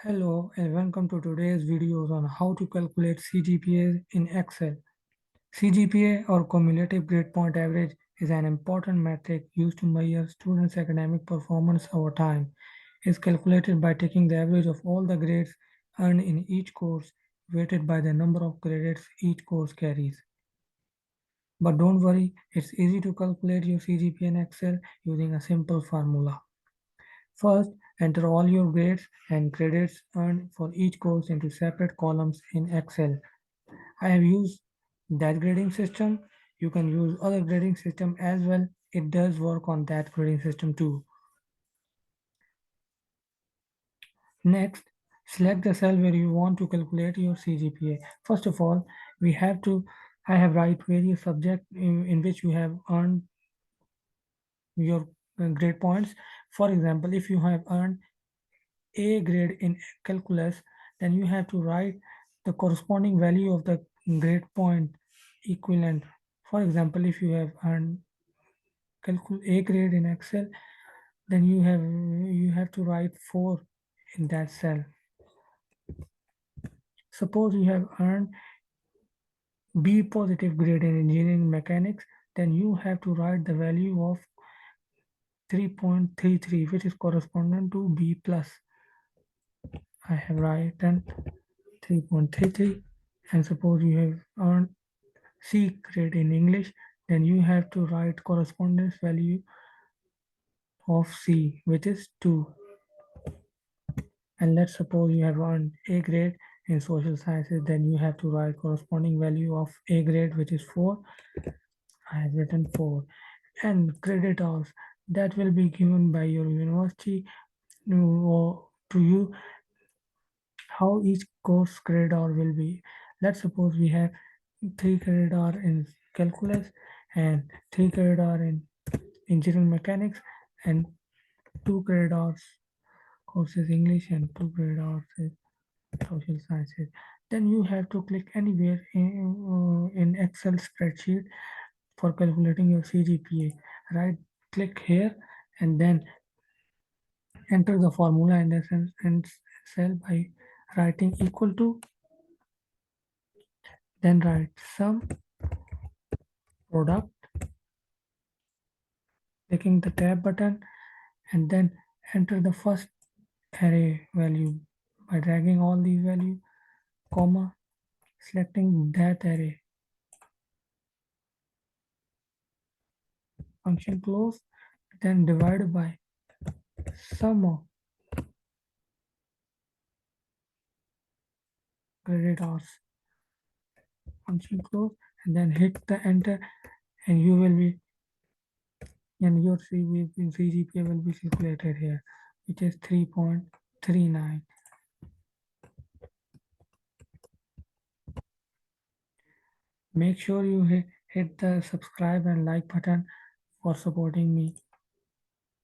Hello and welcome to today's videos on how to calculate CGPA in Excel. CGPA or Cumulative Grade Point Average is an important metric used to measure students' academic performance over time. It is calculated by taking the average of all the grades earned in each course weighted by the number of credits each course carries. But don't worry, it's easy to calculate your CGPA in Excel using a simple formula. First, enter all your grades and credits earned for each course into separate columns in Excel. I have used that grading system. You can use other grading system as well. It does work on that grading system too. Next, select the cell where you want to calculate your CGPA. First of all, we have to I have write various subjects in which you have earned your grade points. For example, if you have earned A grade in calculus, then you have to write the corresponding value of the grade point equivalent. For example, if you have earned A grade in Excel, then you have to write 4 in that cell. Suppose you have earned B positive grade in engineering mechanics, then you have to write the value of 3.33, which is corresponding to B plus. I have written 3.33, and suppose you have earned C grade in English, then you have to write correspondence value of C, which is 2. And let's suppose you have earned A grade in social sciences, then you have to write corresponding value of A grade, which is 4. I have written 4. And credit hours that will be given by your university to you how each course credit hour will be. Let's suppose we have 3 credit hour in calculus and 3 credit hour in engineering mechanics and 2 credit hours courses English and 2 credit hours is social sciences. Then you have to click anywhere in Excel spreadsheet for calculating your CGPA. Right click here and then enter the formula in the cell by writing equal to, then write sum product, clicking the tab button, and then enter the first array value by dragging all these values, comma, selecting that array. Function close, then divide by sum of credit hours. Function close, and then hit the enter, and you will be and your CGPA will be calculated here, which is 3.39. Make sure you hit the subscribe and like button for supporting me.